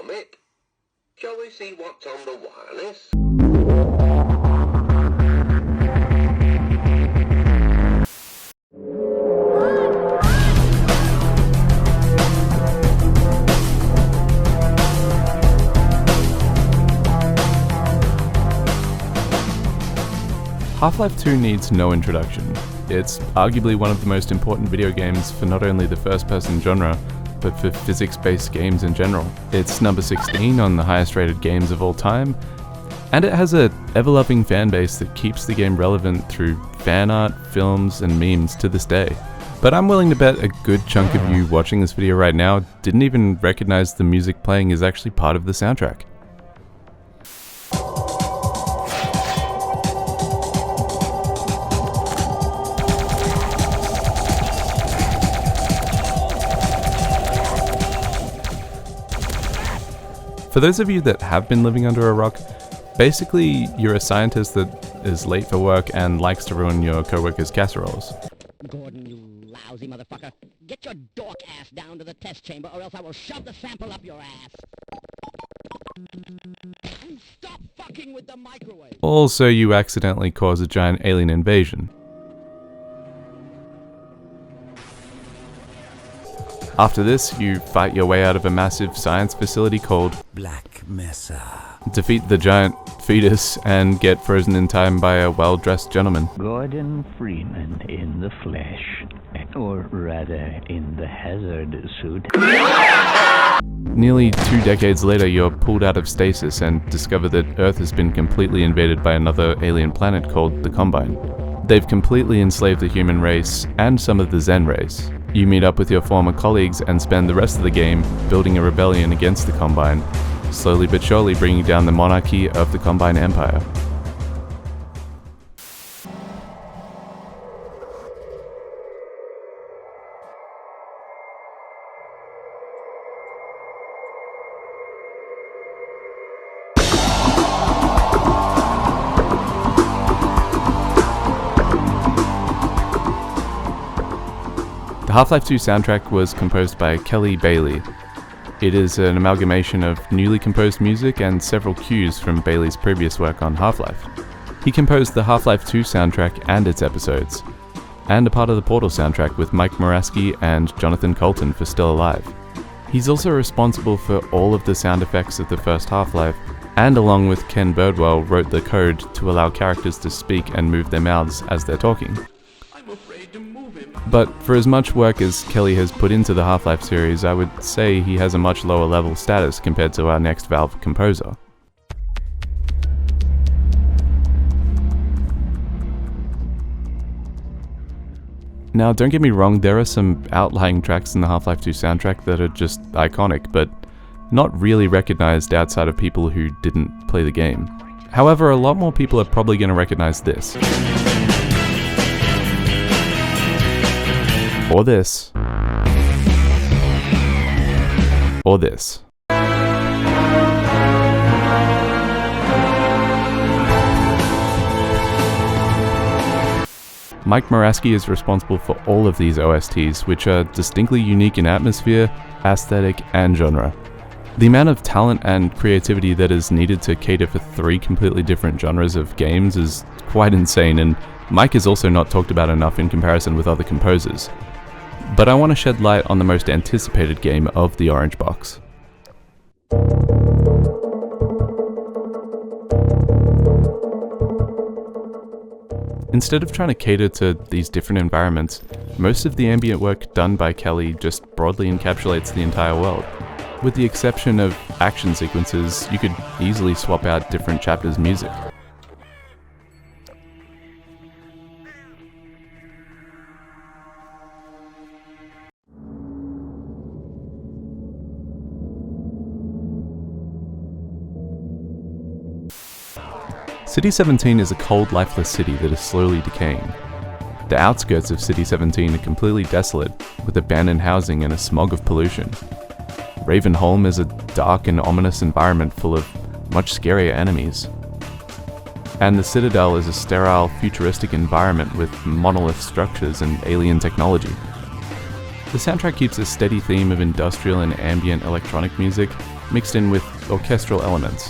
comic. Shall we see what's on the wireless? Half-Life 2 needs no introduction. It's arguably one of the most important video games for not only the first-person genre, but for physics-based games in general. It's number 16 on the highest-rated games of all time, and it has a ever-loving fanbase that keeps the game relevant through fan art, films, and memes to this day. But I'm willing to bet a good chunk of you watching this video right now didn't even recognize the music playing is actually part of the soundtrack. For those of you that have been living under a rock, basically you're a scientist that is late for work and likes to ruin your coworkers' casseroles. Gordon, you lousy motherfucker. Get your dork ass down to the test chamber or else I will shove the sample up your ass. And stop fucking with the microwave. Also, you accidentally cause a giant alien invasion. After this, you fight your way out of a massive science facility called Black Mesa. Defeat the giant fetus and get frozen in time by a well-dressed gentleman. Gordon Freeman in the flesh, or rather in the hazard suit. Nearly 2 decades later, you're pulled out of stasis and discover that Earth has been completely invaded by another alien planet called the Combine. They've completely enslaved the human race and some of the Zen race. You meet up with your former colleagues and spend the rest of the game building a rebellion against the Combine, slowly but surely bringing down the monarchy of the Combine Empire. The Half-Life 2 soundtrack was composed by Kelly Bailey. It is an amalgamation of newly composed music and several cues from Bailey's previous work on Half-Life. He composed the Half-Life 2 soundtrack and its episodes, and a part of the Portal soundtrack with Mike Morasky and Jonathan Colton for Still Alive. He's also responsible for all of the sound effects of the first Half-Life, and along with Ken Birdwell wrote the code to allow characters to speak and move their mouths as they're talking. But for as much work as Kelly has put into the Half-Life series, I would say he has a much lower level status compared to our next Valve composer. Now, don't get me wrong, there are some outlying tracks in the Half-Life 2 soundtrack that are just iconic, but not really recognized outside of people who didn't play the game. However, a lot more people are probably going to recognize this. Or this. Or this. Mike Morasky is responsible for all of these OSTs, which are distinctly unique in atmosphere, aesthetic, and genre. The amount of talent and creativity that is needed to cater for 3 completely different genres of games is quite insane, and Mike is also not talked about enough in comparison with other composers. But I want to shed light on the most anticipated game of the Orange Box. Instead of trying to cater to these different environments, most of the ambient work done by Kelly just broadly encapsulates the entire world. With the exception of action sequences, you could easily swap out different chapters' music. City 17 is a cold, lifeless city that is slowly decaying. The outskirts of City 17 are completely desolate, with abandoned housing and a smog of pollution. Ravenholm is a dark and ominous environment full of much scarier enemies. And the Citadel is a sterile, futuristic environment with monolith structures and alien technology. The soundtrack keeps a steady theme of industrial and ambient electronic music, mixed in with orchestral elements.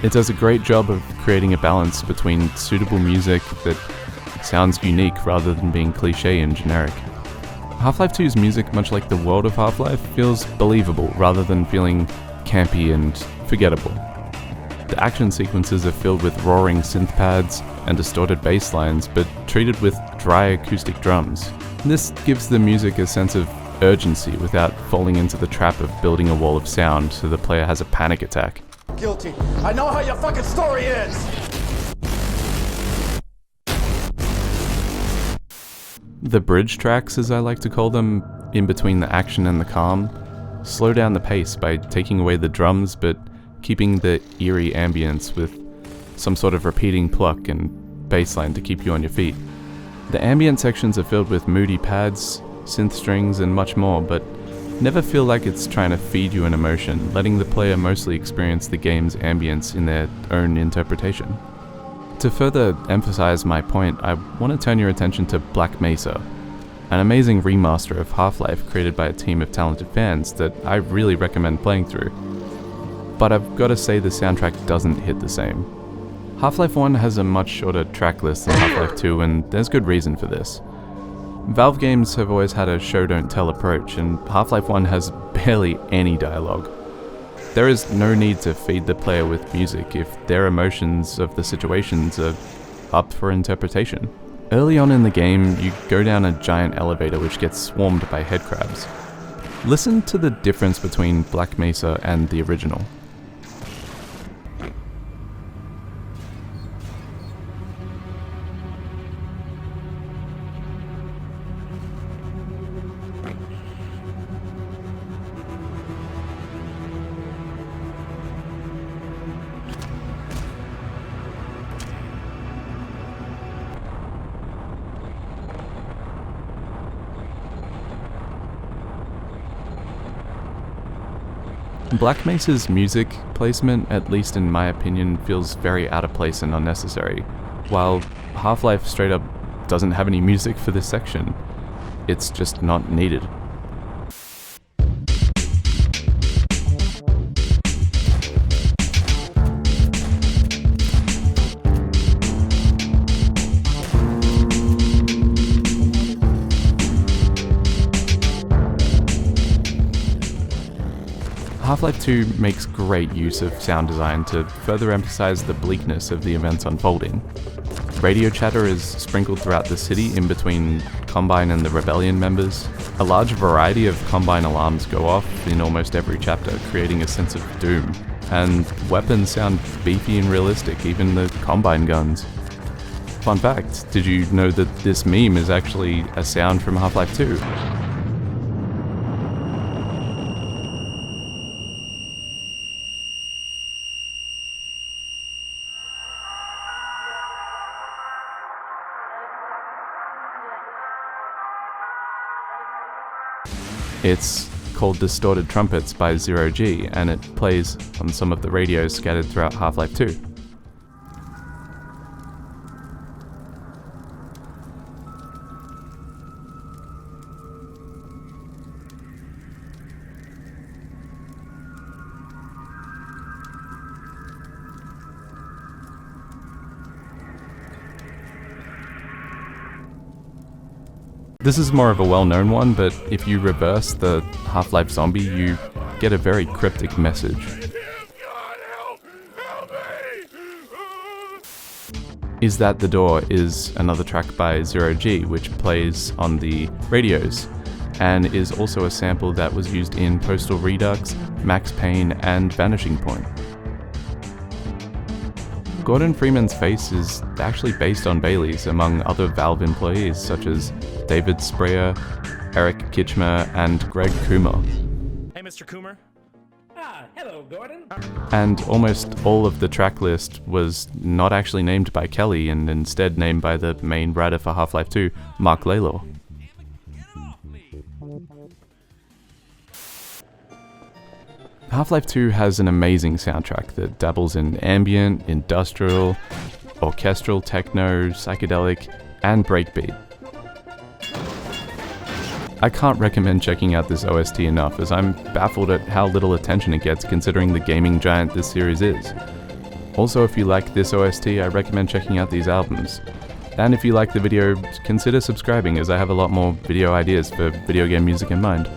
It does a great job of creating a balance between suitable music that sounds unique rather than being cliché and generic. Half-Life 2's music, much like the world of Half-Life, feels believable rather than feeling campy and forgettable. The action sequences are filled with roaring synth pads and distorted bass lines, but treated with dry acoustic drums. This gives the music a sense of urgency without falling into the trap of building a wall of sound so the player has a panic attack. Guilty. I know how your fucking story is! The bridge tracks, as I like to call them, in between the action and the calm, slow down the pace by taking away the drums but keeping the eerie ambience with some sort of repeating pluck and bassline to keep you on your feet. The ambient sections are filled with moody pads, synth strings, and much more, but never feel like it's trying to feed you an emotion, letting the player mostly experience the game's ambience in their own interpretation. To further emphasize my point, I want to turn your attention to Black Mesa, an amazing remaster of Half-Life created by a team of talented fans that I really recommend playing through. But I've got to say the soundtrack doesn't hit the same. Half-Life 1 has a much shorter track list than Half-Life 2, and there's good reason for this. Valve games have always had a show-don't-tell approach, and Half-Life 1 has barely any dialogue. There is no need to feed the player with music if their emotions of the situations are up for interpretation. Early on in the game, you go down a giant elevator which gets swarmed by headcrabs. Listen to the difference between Black Mesa and the original. Black Mesa's music placement, at least in my opinion, feels very out of place and unnecessary, while Half-Life straight up doesn't have any music for this section. It's just not needed. Half-Life 2 makes great use of sound design to further emphasize the bleakness of the events unfolding. Radio chatter is sprinkled throughout the city in between Combine and the Rebellion members. A large variety of Combine alarms go off in almost every chapter, creating a sense of doom. And weapons sound beefy and realistic, even the Combine guns. Fun fact, did you know that this meme is actually a sound from Half-Life 2? It's called Distorted Trumpets by Zero G, and it plays on some of the radios scattered throughout Half-Life 2. This is more of a well-known one, but if you reverse the Half-Life zombie, you get a very cryptic message. Is That the Door is another track by Zero G, which plays on the radios, and is also a sample that was used in Postal Redux, Max Payne, and Vanishing Point. Gordon Freeman's face is actually based on Bailey's, among other Valve employees such as David Sprayer, Eric Kitchmer, and Greg Coomer. Hey, Mr. Coomer. Hello, Gordon. And almost all of the track list was not actually named by Kelly and instead named by the main writer for Half-Life 2, Mark Laylaw. Half-Life 2 has an amazing soundtrack that dabbles in ambient, industrial, orchestral, techno, psychedelic, and breakbeat. I can't recommend checking out this OST enough, as I'm baffled at how little attention it gets considering the gaming giant this series is. Also, if you like this OST, I recommend checking out these albums. And if you like the video, consider subscribing, as I have a lot more video ideas for video game music in mind.